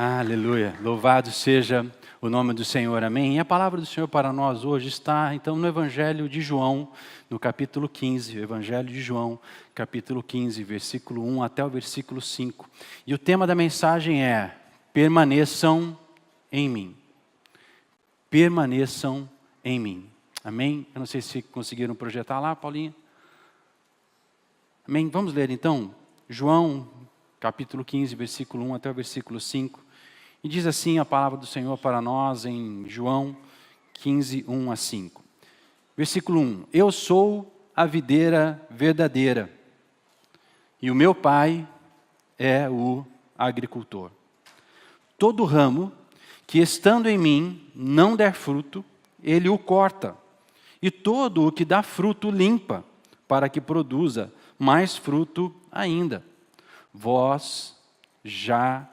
Aleluia, louvado seja o nome do Senhor, amém? E a palavra do Senhor para nós hoje está, então, no Evangelho de João, no capítulo 15, Evangelho de João, capítulo 15, versículo 1 até o versículo 5. E o tema da mensagem é, permaneçam em mim. Permaneçam em mim, amém? Eu não sei se conseguiram projetar lá, Paulinha. Amém? Vamos ler então, João, capítulo 15, versículo 1 até o versículo 5. E diz assim a palavra do Senhor para nós em João 15, 1 a 5. Versículo 1. Eu sou a videira verdadeira, e o meu pai é o agricultor. Todo ramo que estando em mim não der fruto, ele o corta. E todo o que dá fruto limpa, para que produza mais fruto ainda. Vós já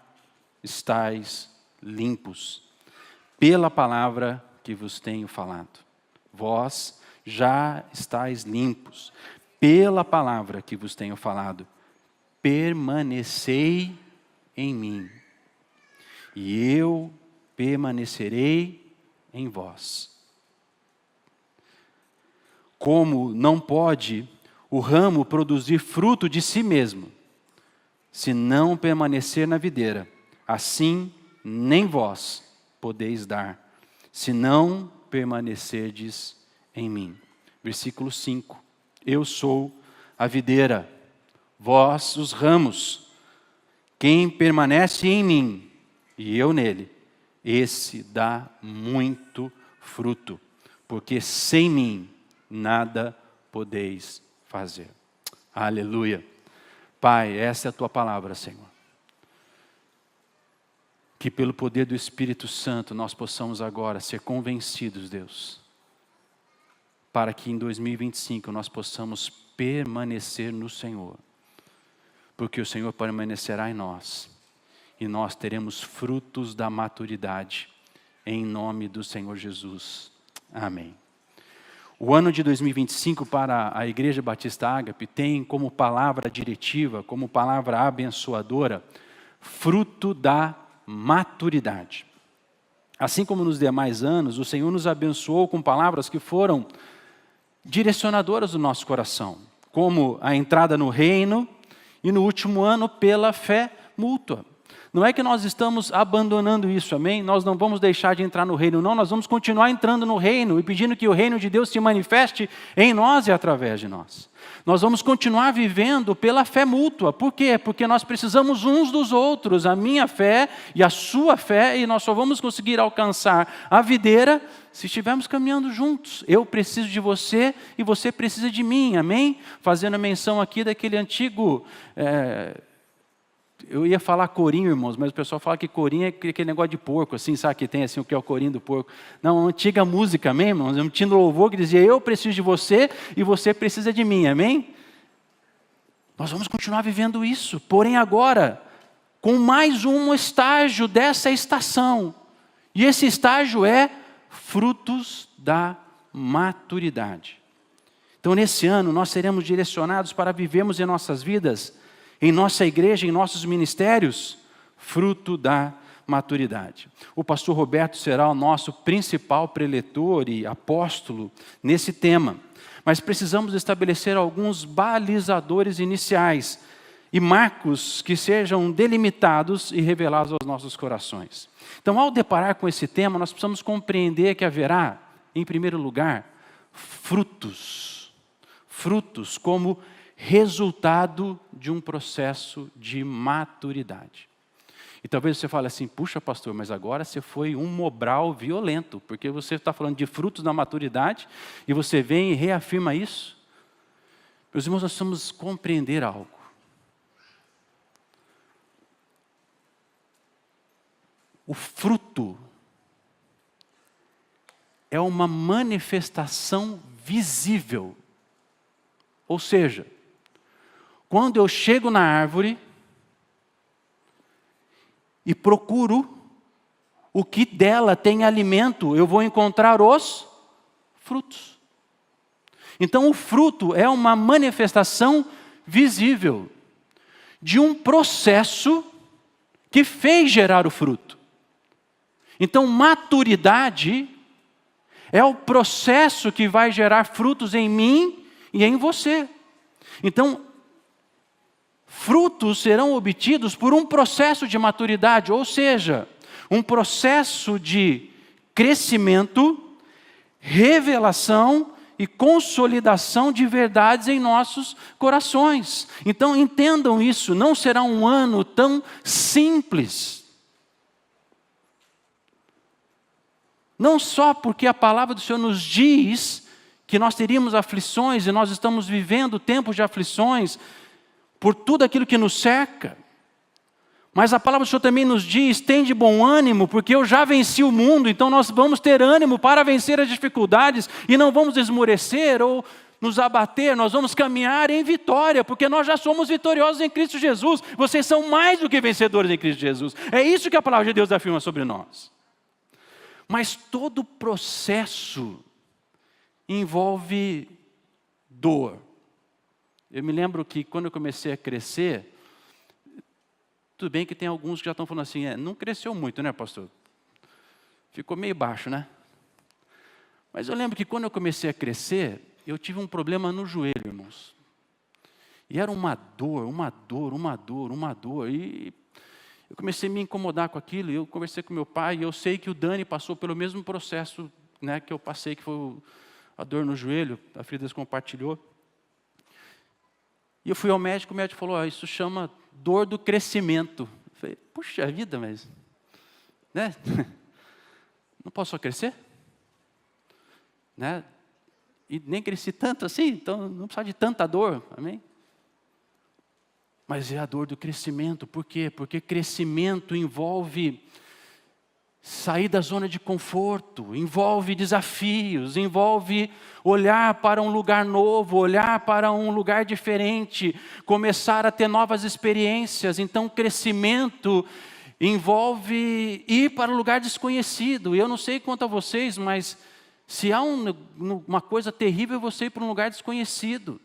estáis limpos, pela palavra que vos tenho falado. Vós já estáis limpos, pela palavra que vos tenho falado. Permanecei em mim, e eu permanecerei em vós. Como não pode o ramo produzir fruto de si mesmo, se não permanecer na videira, assim nem vós podeis dar, se não permanecerdes em mim. Versículo 5. Eu sou a videira, vós os ramos. Quem permanece em mim e eu nele, esse dá muito fruto, porque sem mim nada podeis fazer. Aleluia. Pai, essa é a tua palavra, Senhor. Que pelo poder do Espírito Santo nós possamos agora ser convencidos, Deus, para que em 2025 nós possamos permanecer no Senhor, porque o Senhor permanecerá em nós, e nós teremos frutos da maturidade, em nome do Senhor Jesus. Amém. O ano de 2025 para a Igreja Batista Ágape tem como palavra diretiva, como palavra abençoadora, fruto da maturidade. Assim como nos demais anos, o Senhor nos abençoou com palavras que foram direcionadoras do nosso coração, como a entrada no reino e no último ano pela fé mútua. Não é que nós estamos abandonando isso, amém? Nós não vamos deixar de entrar no reino, não. Nós vamos continuar entrando no reino e pedindo que o reino de Deus se manifeste em nós e através de nós. Nós vamos continuar vivendo pela fé mútua. Por quê? Porque nós precisamos uns dos outros, a minha fé e a sua fé, e nós só vamos conseguir alcançar a videira se estivermos caminhando juntos. Eu preciso de você e você precisa de mim, amém? Fazendo a menção aqui daquele antigo... Eu ia falar corinho, irmãos, mas o pessoal fala que corinho é aquele negócio de porco, assim, sabe que tem assim, o que é o corinho do porco? Não, uma antiga música, amém, irmãos? Um antigo louvor que dizia, eu preciso de você e você precisa de mim, amém? Nós vamos continuar vivendo isso, porém agora, com mais um estágio dessa estação. E esse estágio é frutos da maturidade. Então, nesse ano, nós seremos direcionados para vivermos em nossas vidas, em nossa igreja, em nossos ministérios, fruto da maturidade. O pastor Roberto será o nosso principal preletor e apóstolo nesse tema, mas precisamos estabelecer alguns balizadores iniciais e marcos que sejam delimitados e revelados aos nossos corações. Então, ao deparar com esse tema, nós precisamos compreender que haverá, em primeiro lugar, frutos como resultado de um processo de maturidade. E talvez você fale assim, puxa pastor, mas agora você foi um Mobral violento, porque você está falando de frutos da maturidade, e você vem e reafirma isso. Meus irmãos, nós precisamos compreender algo. O fruto é uma manifestação visível. Ou seja, quando eu chego na árvore e procuro o que dela tem alimento, eu vou encontrar os frutos. Então o fruto é uma manifestação visível de um processo que fez gerar o fruto. Então, maturidade é o processo que vai gerar frutos em mim e em você. Então, frutos serão obtidos por um processo de maturidade, ou seja, um processo de crescimento, revelação e consolidação de verdades em nossos corações. Então entendam isso, não será um ano tão simples. Não só porque a palavra do Senhor nos diz que nós teríamos aflições e nós estamos vivendo tempos de aflições por tudo aquilo que nos cerca. Mas a palavra do Senhor também nos diz, tem de bom ânimo, porque eu já venci o mundo, então nós vamos ter ânimo para vencer as dificuldades e não vamos esmorecer ou nos abater, nós vamos caminhar em vitória, porque nós já somos vitoriosos em Cristo Jesus. Vocês são mais do que vencedores em Cristo Jesus. É isso que a palavra de Deus afirma sobre nós. Mas todo processo envolve dor. Eu me lembro que quando eu comecei a crescer, tudo bem que tem alguns que já estão falando assim, não cresceu muito, né, pastor? Ficou meio baixo, né? Mas eu lembro que quando eu comecei a crescer, eu tive um problema no joelho, irmãos. E era uma dor. E eu comecei a me incomodar com aquilo. E eu conversei com meu pai, e eu sei que o Dani passou pelo mesmo processo, né, que eu passei, que foi a dor no joelho. A Frida compartilhou. E eu fui ao médico, o médico falou, isso chama dor do crescimento. Eu falei, puxa vida, mas né? Não posso só crescer? Né? E nem cresci tanto assim, então não precisa de tanta dor, amém? Mas é a dor do crescimento, por quê? Porque crescimento envolve sair da zona de conforto, envolve desafios, envolve olhar para um lugar novo, olhar para um lugar diferente, começar a ter novas experiências. Então, crescimento envolve ir para um lugar desconhecido. E eu não sei quanto a vocês, mas se há uma coisa terrível é você ir para um lugar desconhecido.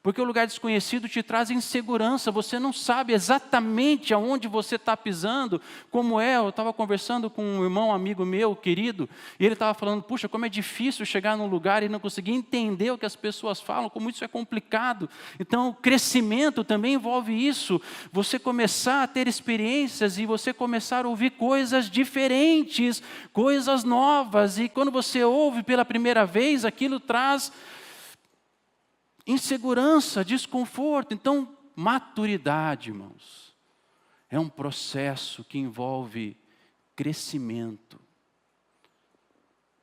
Porque o lugar desconhecido te traz insegurança, você não sabe exatamente aonde você está pisando, como é. Eu estava conversando com um irmão, amigo meu, querido, e ele estava falando, puxa, como é difícil chegar num lugar e não conseguir entender o que as pessoas falam, como isso é complicado. Então, o crescimento também envolve isso, você começar a ter experiências e você começar a ouvir coisas diferentes, coisas novas, e quando você ouve pela primeira vez, aquilo traz insegurança, desconforto. Então, maturidade, irmãos, é um processo que envolve crescimento,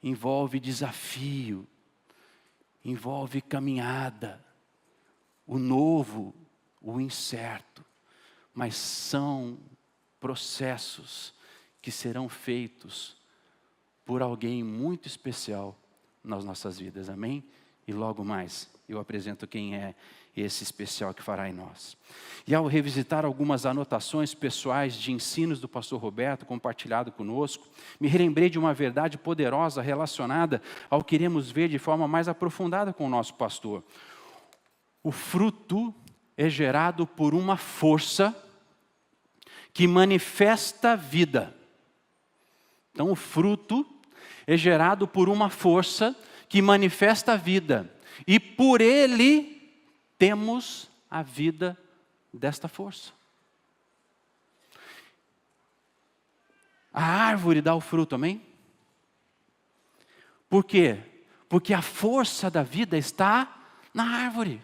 envolve desafio, envolve caminhada, o novo, o incerto, mas são processos que serão feitos por alguém muito especial nas nossas vidas, amém? E logo mais eu apresento quem é esse especial que fará em nós. E ao revisitar algumas anotações pessoais de ensinos do pastor Roberto, compartilhado conosco, me relembrei de uma verdade poderosa relacionada ao que iremos ver de forma mais aprofundada com o nosso pastor. O fruto é gerado por uma força que manifesta vida. Então, o fruto é gerado por uma força que manifesta a vida. E por ele temos a vida desta força. A árvore dá o fruto, amém? Por quê? Porque a força da vida está na árvore.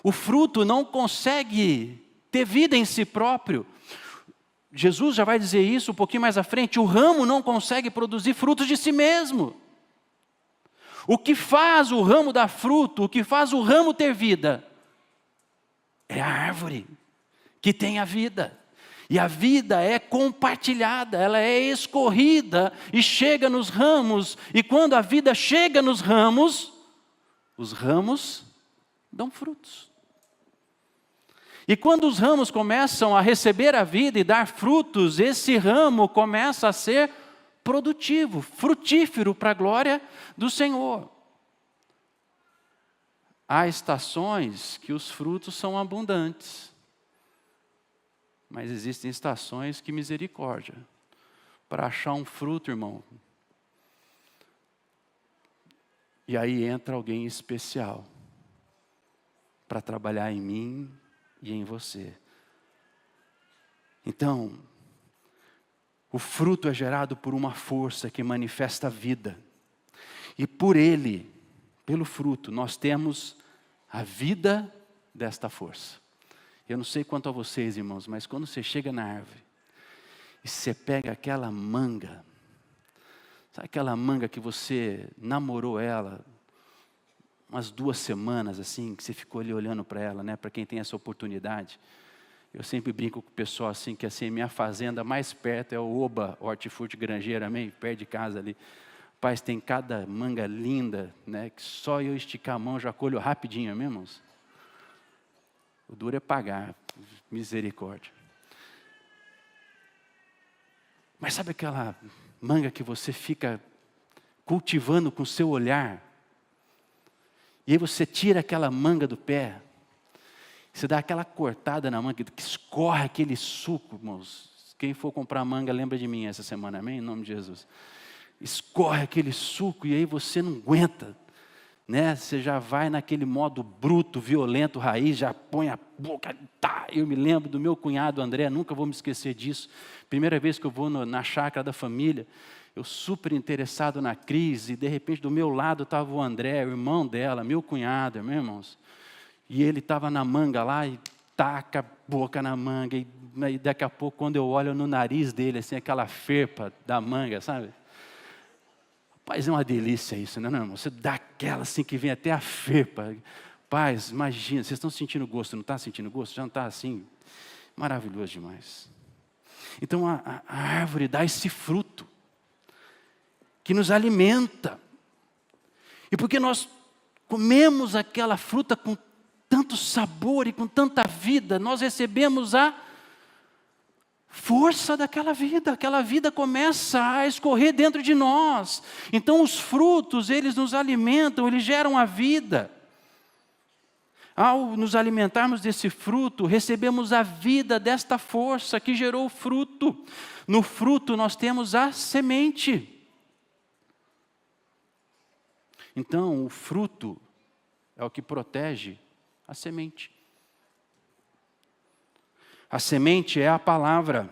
O fruto não consegue ter vida em si próprio. Jesus já vai dizer isso um pouquinho mais à frente. O ramo não consegue produzir frutos de si mesmo. O que faz o ramo dar fruto, o que faz o ramo ter vida, é a árvore que tem a vida. E a vida é compartilhada, ela é escorrida e chega nos ramos. E quando a vida chega nos ramos, os ramos dão frutos. E quando os ramos começam a receber a vida e dar frutos, esse ramo começa a ser produtivo, frutífero para a glória do Senhor. Há estações que os frutos são abundantes. Mas existem estações que misericórdia. Para achar um fruto, irmão. E aí entra alguém especial para trabalhar em mim e em você. Então, o fruto é gerado por uma força que manifesta a vida. E por ele, pelo fruto, nós temos a vida desta força. Eu não sei quanto a vocês, irmãos, mas quando você chega na árvore e você pega aquela manga, sabe aquela manga que você namorou ela umas 2 semanas, assim, que você ficou ali olhando para ela, né? Para quem tem essa oportunidade. Eu sempre brinco com o pessoal assim, que assim, minha fazenda mais perto é o Oba Hortifruti Grangeiro, amém? Perto de casa ali. Paz, tem cada manga linda, né? Que só eu esticar a mão já colho rapidinho, amém, irmãos? O duro é pagar, misericórdia. Mas sabe aquela manga que você fica cultivando com o seu olhar? E aí você tira aquela manga do pé, você dá aquela cortada na manga, que escorre aquele suco, irmãos. Quem for comprar manga, lembra de mim essa semana, amém? Em nome de Jesus. Escorre aquele suco e aí você não aguenta, né? Você já vai naquele modo bruto, violento, raiz, já põe a boca, tá. Eu me lembro do meu cunhado André, nunca vou me esquecer disso. Primeira vez que eu vou na chácara da família, eu super interessado na Cris, e de repente do meu lado estava o André, o irmão dela, meu cunhado, meus irmãos. E ele estava na manga lá e taca a boca na manga. E daqui a pouco, quando eu olho no nariz dele, assim, aquela ferpa da manga, sabe? Rapaz, é uma delícia isso, né, não, irmão? Você dá aquela assim que vem até a ferpa. Paz, imagina, vocês estão sentindo gosto, não está sentindo gosto? Já não está assim? Maravilhoso demais. Então a árvore dá esse fruto que nos alimenta. E porque nós comemos aquela fruta com tanto sabor e com tanta vida, nós recebemos a força daquela vida. Aquela vida começa a escorrer dentro de nós. Então os frutos, eles nos alimentam, eles geram a vida. Ao nos alimentarmos desse fruto, recebemos a vida desta força que gerou o fruto. No fruto nós temos a semente. Então o fruto é o que protege a semente. A semente é a palavra.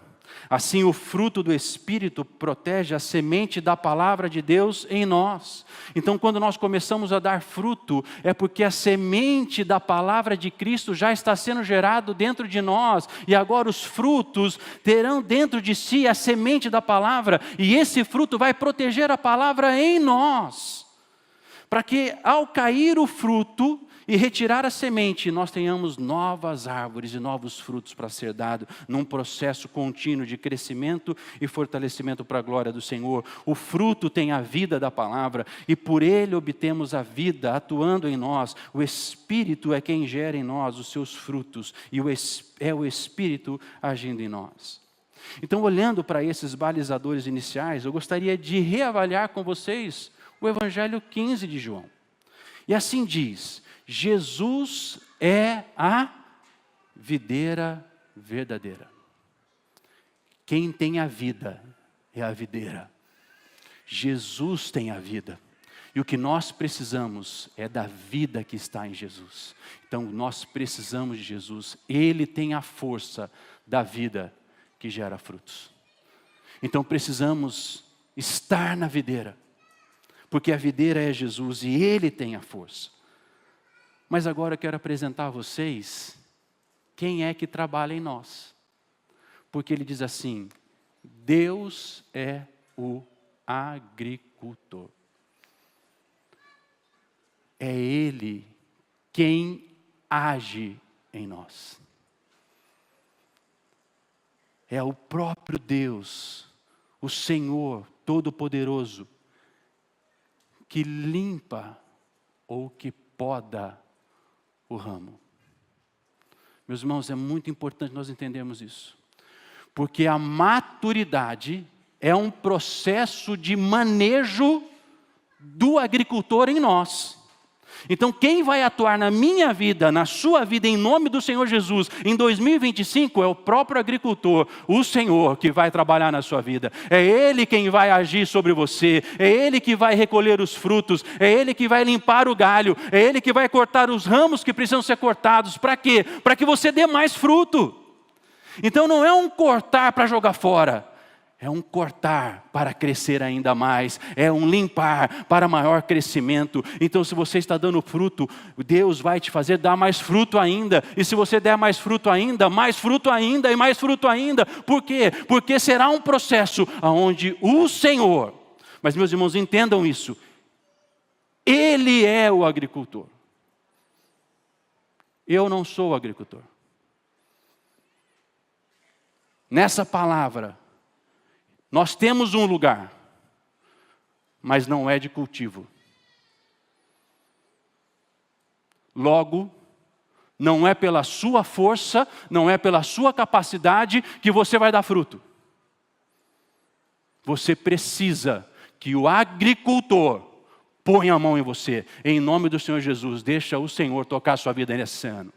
Assim, o fruto do Espírito protege a semente da palavra de Deus em nós. Então, quando nós começamos a dar fruto, é porque a semente da palavra de Cristo já está sendo gerado dentro de nós. E agora os frutos terão dentro de si a semente da palavra. E esse fruto vai proteger a palavra em nós. Para que, ao cair o fruto e retirar a semente, nós tenhamos novas árvores e novos frutos para ser dado, num processo contínuo de crescimento e fortalecimento para a glória do Senhor. O fruto tem a vida da palavra, e por ele obtemos a vida atuando em nós. O Espírito é quem gera em nós os seus frutos, e é o Espírito agindo em nós. Então, olhando para esses balizadores iniciais, eu gostaria de reavaliar com vocês o Evangelho 15 de João. E assim diz: Jesus é a videira verdadeira. Quem tem a vida é a videira. Jesus tem a vida. E o que nós precisamos é da vida que está em Jesus. Então nós precisamos de Jesus. Ele tem a força da vida que gera frutos. Então precisamos estar na videira. Porque a videira é Jesus e Ele tem a força. Mas agora eu quero apresentar a vocês quem é que trabalha em nós. Porque ele diz assim: Deus é o agricultor. É Ele quem age em nós. É o próprio Deus, o Senhor Todo-Poderoso, que limpa ou que poda o ramo. Meus irmãos, é muito importante nós entendermos isso. Porque a maturidade é um processo de manejo do agricultor em nós. Então quem vai atuar na minha vida, na sua vida, em nome do Senhor Jesus, em 2025, é o próprio agricultor, o Senhor que vai trabalhar na sua vida. É Ele quem vai agir sobre você, é Ele que vai recolher os frutos, é Ele que vai limpar o galho, é Ele que vai cortar os ramos que precisam ser cortados. Para quê? Para que você dê mais fruto. Então não é um cortar para jogar fora. É um cortar para crescer ainda mais, é um limpar para maior crescimento. Então se você está dando fruto, Deus vai te fazer dar mais fruto ainda. E se você der mais fruto ainda, mais fruto ainda e mais fruto ainda. Por quê? Porque será um processo onde o Senhor, mas meus irmãos entendam isso, Ele é o agricultor. Eu não sou o agricultor. Nessa palavra, nós temos um lugar, mas não é de cultivo. Logo, não é pela sua força, não é pela sua capacidade que você vai dar fruto. Você precisa que o agricultor ponha a mão em você. Em nome do Senhor Jesus, deixa o Senhor tocar a sua vida nesse ano.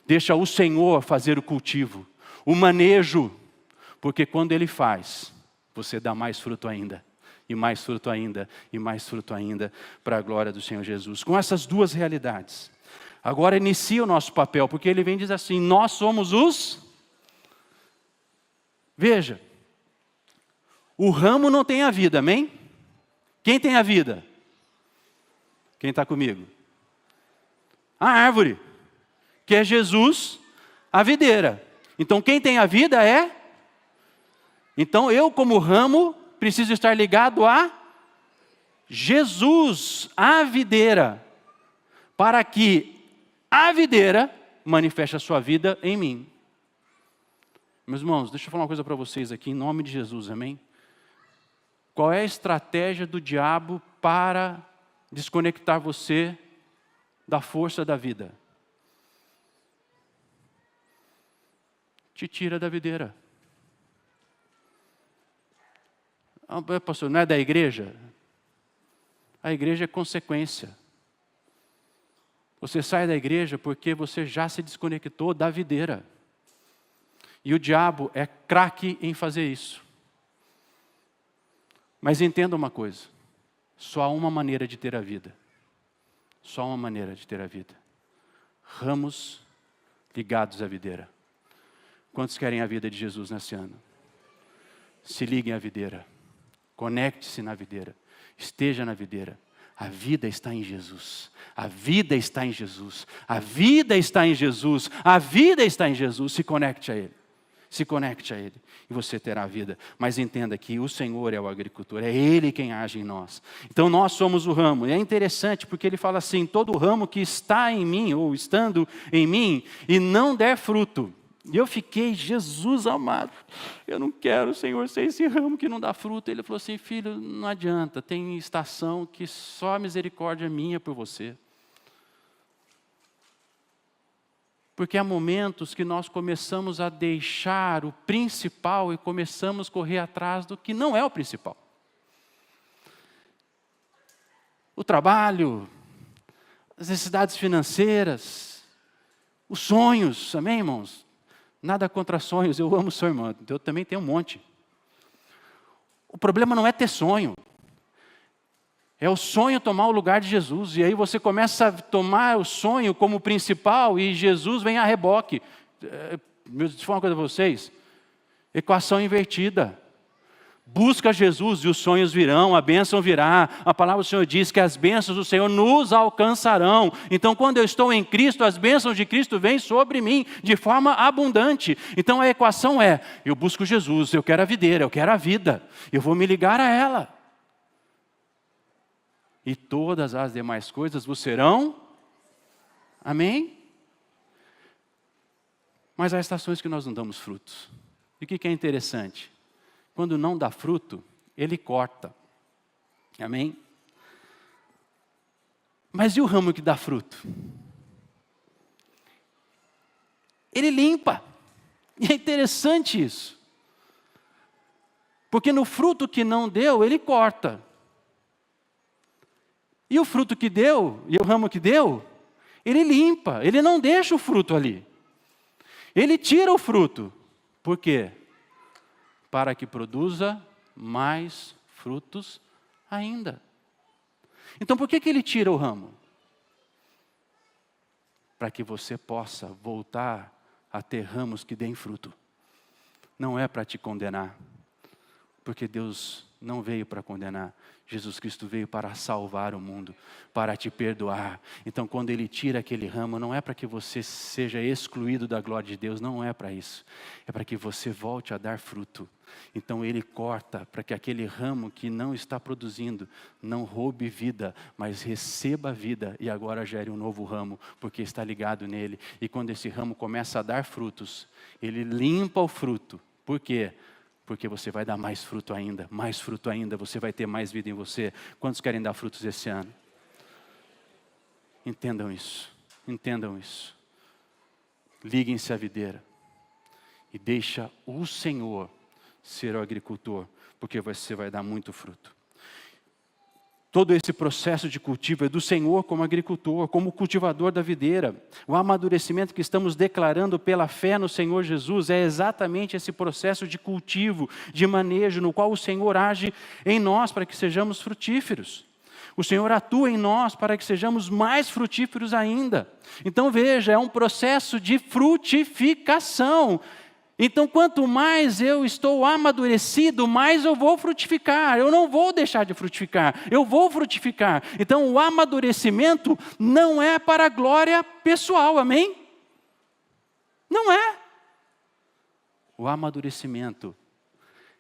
Deixa o Senhor fazer o cultivo, o manejo. Porque quando Ele faz, você dá mais fruto ainda, e mais fruto ainda, e mais fruto ainda, para a glória do Senhor Jesus. Com essas duas realidades, agora inicia o nosso papel, porque Ele vem e diz assim, nós somos os... Veja, o ramo não tem a vida, amém? Quem tem a vida? Quem está comigo? A árvore, que é Jesus, a videira. Então quem tem a vida é... Então eu como ramo preciso estar ligado a Jesus, a videira, para que a videira manifeste a sua vida em mim. Meus irmãos, deixa eu falar uma coisa para vocês aqui, em nome de Jesus, amém? Qual é a estratégia do diabo para desconectar você da força da vida? Te tira da videira. Ah, pastor, não é da igreja? A igreja é consequência. Você sai da igreja porque você já se desconectou da videira. E o diabo é craque em fazer isso. Mas entenda uma coisa. Só há uma maneira de ter a vida. Só uma maneira de ter a vida. Ramos ligados à videira. Quantos querem a vida de Jesus nesse ano? Se liguem à videira. Conecte-se na videira. Esteja na videira. A vida está em Jesus. A vida está em Jesus. A vida está em Jesus. A vida está em Jesus. Se conecte a Ele. Se conecte a Ele. E você terá a vida. Mas entenda que o Senhor é o agricultor. É Ele quem age em nós. Então nós somos o ramo. E é interessante porque Ele fala assim, todo ramo que está em mim, ou estando em mim, e não der fruto. E eu fiquei, Jesus amado, eu não quero, Senhor, ser esse ramo que não dá fruto. Ele falou assim, filho, não adianta, tem estação que só a misericórdia minha por você. Porque há momentos que nós começamos a deixar o principal e começamos a correr atrás do que não é o principal. O trabalho, as necessidades financeiras, os sonhos, amém, irmãos? Nada contra sonhos, eu amo sonho, irmão. Eu também tenho um monte. O problema não é ter sonho. É o sonho tomar o lugar de Jesus. E aí você começa a tomar o sonho como principal e Jesus vem a reboque. Deixa eu falar uma coisa para vocês. Equação invertida. Busca Jesus e os sonhos virão, a bênção virá. A palavra do Senhor diz que as bênçãos do Senhor nos alcançarão. Então, quando eu estou em Cristo, as bênçãos de Cristo vêm sobre mim de forma abundante. Então, a equação é, eu busco Jesus, eu quero a videira, eu quero a vida. Eu vou me ligar a ela. E todas as demais coisas vos serão. Amém? Mas há estações que nós não damos frutos. E o que é interessante? Quando não dá fruto, Ele corta. Amém? Mas e o ramo que dá fruto? Ele limpa. E é interessante isso. Porque no fruto que não deu, Ele corta. E o fruto que deu, e o ramo que deu, ele limpa, ele não deixa o fruto ali. Ele tira o fruto. Por quê? Para que produza mais frutos ainda. Então por que ele tira o ramo? Para que você possa voltar a ter ramos que deem fruto. Não é para te condenar, porque Deus não veio para condenar. Jesus Cristo veio para salvar o mundo, para te perdoar. Então, quando Ele tira aquele ramo, não é para que você seja excluído da glória de Deus, não é para isso. É para que você volte a dar fruto. Então, Ele corta para que aquele ramo que não está produzindo, não roube vida, mas receba vida e agora gere um novo ramo, porque está ligado nele. E quando esse ramo começa a dar frutos, Ele limpa o fruto. Por quê? Porque você vai dar mais fruto ainda, você vai ter mais vida em você. Quantos querem dar frutos esse ano? Entendam isso, entendam isso. Liguem-se à videira e deixa o Senhor ser o agricultor, porque você vai dar muito fruto. Todo esse processo de cultivo é do Senhor como agricultor, como cultivador da videira. O amadurecimento que estamos declarando pela fé no Senhor Jesus é exatamente esse processo de cultivo, de manejo, no qual o Senhor age em nós para que sejamos frutíferos. O Senhor atua em nós para que sejamos mais frutíferos ainda. Então veja, é um processo de frutificação. Então, quanto mais eu estou amadurecido, mais eu vou frutificar. Eu não vou deixar de frutificar, eu vou frutificar. Então, o amadurecimento não é para a glória pessoal, amém? Não é. O amadurecimento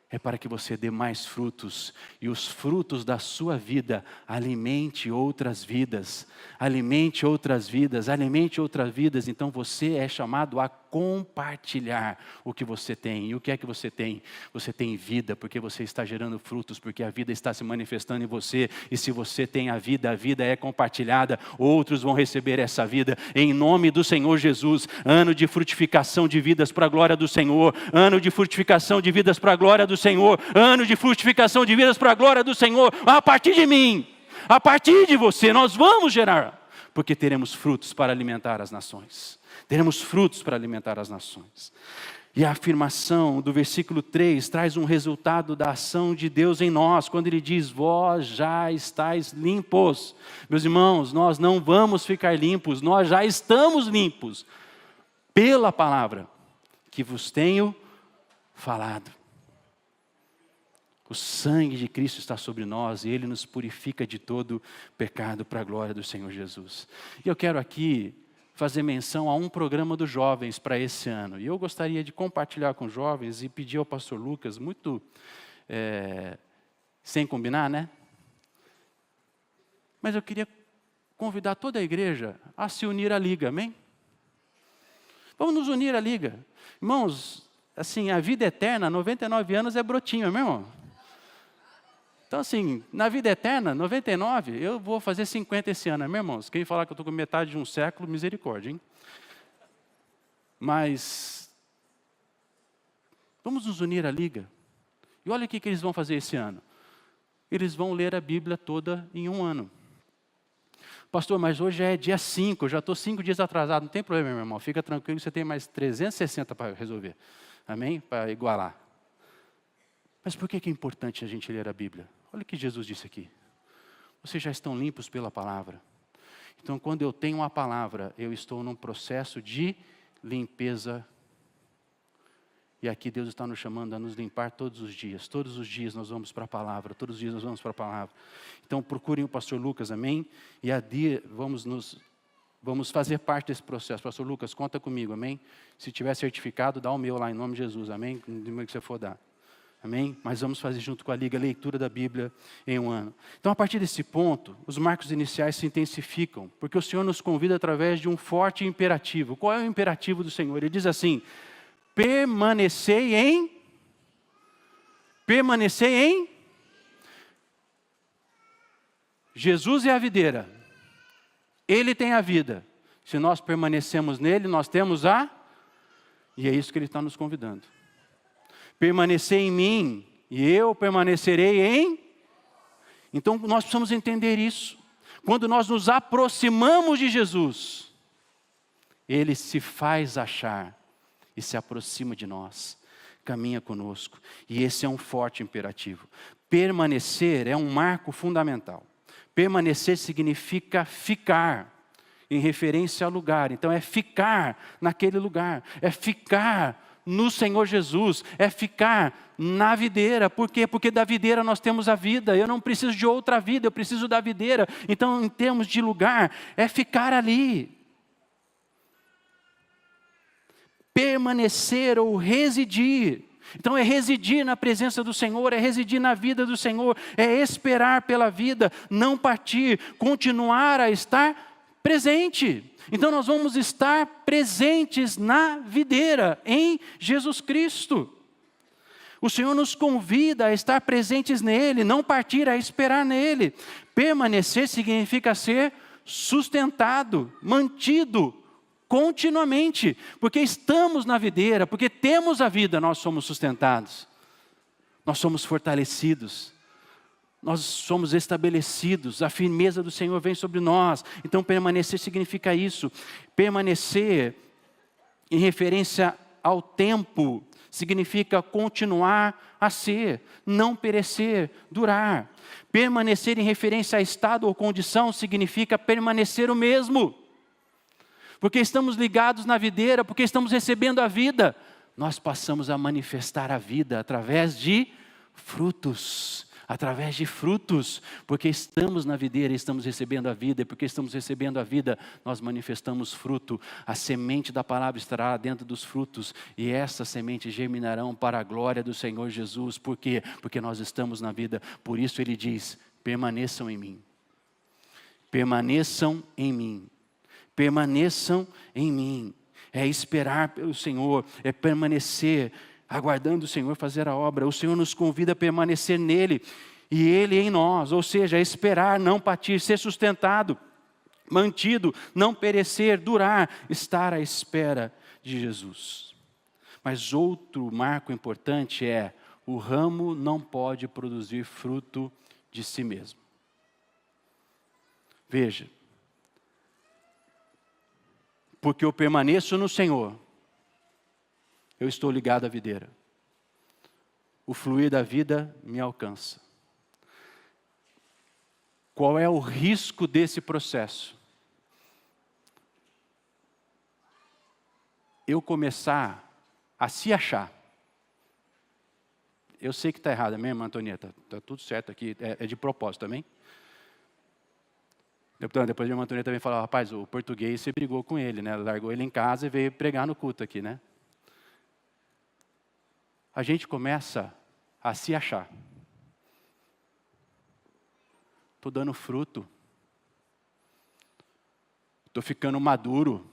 é para que você dê mais frutos, e os frutos da sua vida alimente outras vidas, alimente outras vidas, alimente outras vidas. Então você é chamado a compartilhar o que você tem. E o que é que você tem? Você tem vida, porque você está gerando frutos, porque a vida está se manifestando em você, e se você tem a vida é compartilhada, outros vão receber essa vida, em nome do Senhor Jesus. Ano de frutificação de vidas para a glória do Senhor, ano de frutificação de vidas para a glória do Senhor, ano de frutificação de vidas para a glória do Senhor, a partir de mim, a partir de você, nós vamos gerar, porque teremos frutos para alimentar as nações. Teremos frutos para alimentar as nações. E a afirmação do versículo 3 traz um resultado da ação de Deus em nós, quando Ele diz, vós já estáis limpos. Meus irmãos, nós não vamos ficar limpos, nós já estamos limpos, pela palavra que vos tenho falado. O sangue de Cristo está sobre nós e Ele nos purifica de todo pecado para a glória do Senhor Jesus. E eu quero aqui fazer menção a um programa dos jovens para esse ano. E eu gostaria de compartilhar com os jovens e pedir ao pastor Lucas, muito sem combinar, né? Mas eu queria convidar toda a igreja a se unir à liga, amém? Vamos nos unir à liga. Irmãos, assim, a vida eterna, 99 anos é brotinho, meu irmão. Então, assim, na vida eterna, 99, eu vou fazer 50 esse ano, meus irmãos. Quem falar que eu estou com metade de um século, misericórdia, hein? Mas, vamos nos unir à liga. E olha o que eles vão fazer esse ano. Eles vão ler a Bíblia toda em um ano. Pastor, mas hoje é dia 5, eu já estou 5 dias atrasado. Não tem problema, meu irmão. Fica tranquilo, você tem mais 360 para resolver. Amém? Para igualar. Mas por que é importante a gente ler a Bíblia? Olha o que Jesus disse aqui. Vocês já estão limpos pela palavra. Então, quando eu tenho a palavra, eu estou num processo de limpeza. E aqui Deus está nos chamando a nos limpar todos os dias. Todos os dias nós vamos para a palavra. Todos os dias nós vamos para a palavra. Então, procurem o pastor Lucas, amém? E vamos fazer parte desse processo. Pastor Lucas, conta comigo, amém? Se tiver certificado, dá o meu lá em nome de Jesus, amém? No número que você for dar. Amém? Mas vamos fazer junto com a Liga a leitura da Bíblia em um ano. Então, a partir desse ponto, os marcos iniciais se intensificam, porque o Senhor nos convida através de um forte imperativo. Qual é o imperativo do Senhor? Ele diz assim, permanecei em... Jesus é a videira. Ele tem a vida. Se nós permanecemos nele, nós temos a... E é isso que Ele está nos convidando. Permanecer em mim, e eu permanecerei em... Então, nós precisamos entender isso. quando nós nos aproximamos de Jesus, Ele se faz achar e se aproxima de nós, caminha conosco. E esse é um forte imperativo. Permanecer é um marco fundamental. Permanecer significa ficar, em referência ao lugar. Então é ficar naquele lugar, é ficar no Senhor Jesus, é ficar na videira. Por quê? Porque da videira nós temos a vida. Eu não preciso de outra vida, eu preciso da videira. Então, em termos de lugar, é ficar ali. Permanecer ou residir. Então é residir na presença do Senhor, é residir na vida do Senhor, é esperar pela vida, não partir, continuar a estar presente. Então nós vamos estar presentes na videira, em Jesus Cristo. O Senhor nos convida a estar presentes nele, não partir, a esperar nele. Permanecer significa ser sustentado, mantido, continuamente, porque estamos na videira, porque temos a vida, nós somos sustentados, nós somos fortalecidos, nós somos estabelecidos, a firmeza do Senhor vem sobre nós. Então permanecer significa isso. Permanecer em referência ao tempo significa continuar a ser, não perecer, durar. Permanecer em referência a estado ou condição significa permanecer o mesmo. Porque estamos ligados na videira, porque estamos recebendo a vida, nós passamos a manifestar a vida através de frutos. Através de frutos, porque estamos na videira e estamos recebendo a vida, e porque estamos recebendo a vida, nós manifestamos fruto. A semente da palavra estará dentro dos frutos, e essas sementes germinarão para a glória do Senhor Jesus. Por quê? Porque nós estamos na vida. Por isso ele diz: permaneçam em mim. Permaneçam em mim. Permaneçam em mim. É esperar pelo Senhor, é permanecer aguardando o Senhor fazer a obra. O Senhor nos convida a permanecer nele e ele em nós, ou seja, esperar, não partir, ser sustentado, mantido, não perecer, durar, estar à espera de Jesus. Mas outro marco importante é: o ramo não pode produzir fruto de si mesmo. Veja, porque eu permaneço no Senhor, eu estou ligado à videira. O fluir da vida me alcança. Qual é o risco desse processo? Eu começar a se achar. Eu sei que está errado mesmo, Antonieta. Está tudo certo aqui, é de propósito também. Depois a minha Antonieta também falou: rapaz, o português, você brigou com ele, né? Largou ele em casa e veio pregar no culto aqui, né? A gente começa a se achar. Estou dando fruto. Estou ficando maduro.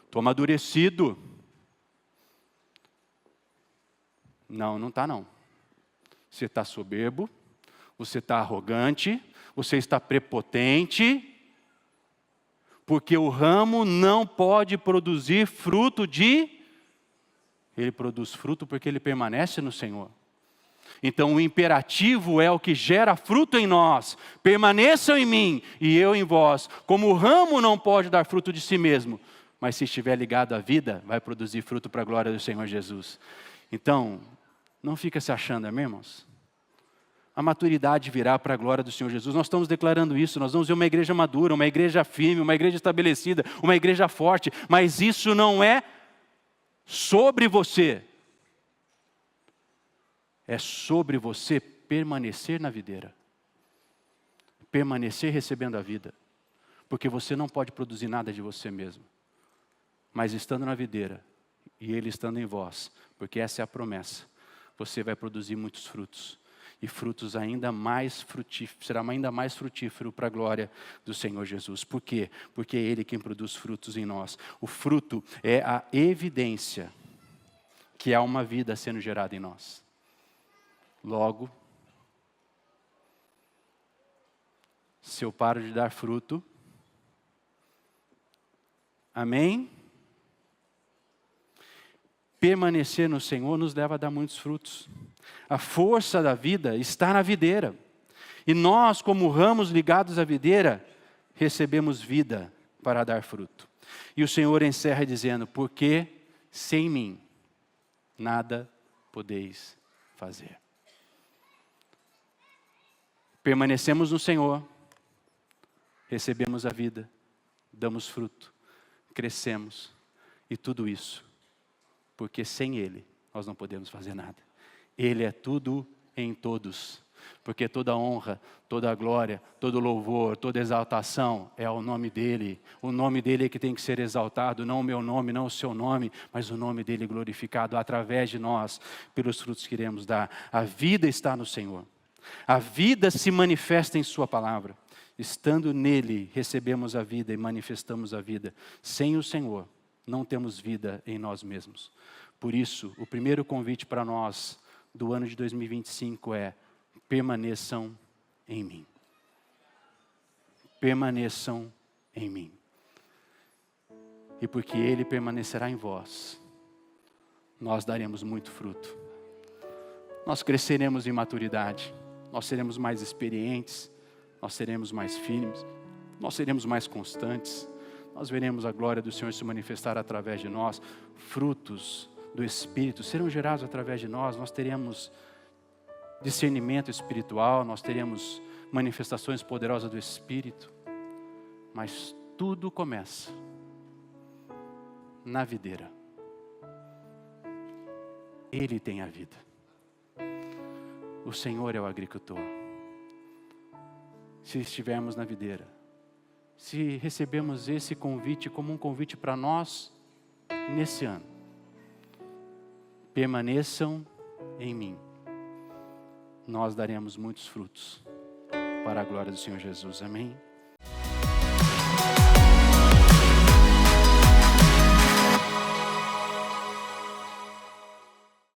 Estou amadurecido. Não está não. Você está soberbo, você está arrogante, você está prepotente, porque o ramo não pode produzir fruto de... Ele produz fruto porque ele permanece no Senhor. Então o imperativo é o que gera fruto em nós. Permaneçam em mim e eu em vós. Como o ramo não pode dar fruto de si mesmo, mas se estiver ligado à vida, vai produzir fruto para a glória do Senhor Jesus. Então, não fica se achando, amém, irmãos? A maturidade virá para a glória do Senhor Jesus. Nós estamos declarando isso. Nós vamos ver uma igreja madura, uma igreja firme, uma igreja estabelecida, uma igreja forte. Mas isso não é sobre você. É sobre você permanecer na videira. Permanecer recebendo a vida. Porque você não pode produzir nada de você mesmo. Mas estando na videira, e Ele estando em vós, porque essa é a promessa, você vai produzir muitos frutos. E frutos ainda mais frutíferos, será ainda mais frutífero para a glória do Senhor Jesus. Por quê? Porque é Ele quem produz frutos em nós. O fruto é a evidência que há uma vida sendo gerada em nós. Logo, se eu paro de dar fruto, amém? Permanecer no Senhor nos leva a dar muitos frutos. A força da vida está na videira. E nós, como ramos ligados à videira, recebemos vida para dar fruto. E o Senhor encerra dizendo, porque sem mim nada podeis fazer. Permanecemos no Senhor, recebemos a vida, damos fruto, crescemos, e tudo isso, porque sem Ele nós não podemos fazer nada. Ele é tudo em todos, porque toda honra, toda glória, todo louvor, toda exaltação é ao nome dEle. O nome dEle é que tem que ser exaltado, não o meu nome, não o seu nome, mas o nome dEle glorificado através de nós, pelos frutos que iremos dar. A vida está no Senhor. A vida se manifesta em sua palavra. Estando nele, recebemos a vida e manifestamos a vida. Sem o Senhor, não temos vida em nós mesmos. Por isso, o primeiro convite para nós do ano de 2025 é: permaneçam em mim. Permaneçam em mim. E porque Ele permanecerá em vós, nós daremos muito fruto. Nós cresceremos em maturidade, nós seremos mais experientes, nós seremos mais firmes, nós seremos mais constantes, nós veremos a glória do Senhor se manifestar através de nós, frutos do Espírito serão gerados através de nós, nós teremos discernimento espiritual, nós teremos manifestações poderosas do Espírito, mas tudo começa na videira. Ele tem a vida. O Senhor é o agricultor. Se estivermos na videira, se recebemos esse convite como um convite para nós nesse ano, permaneçam em mim, nós daremos muitos frutos para a glória do Senhor Jesus. Amém?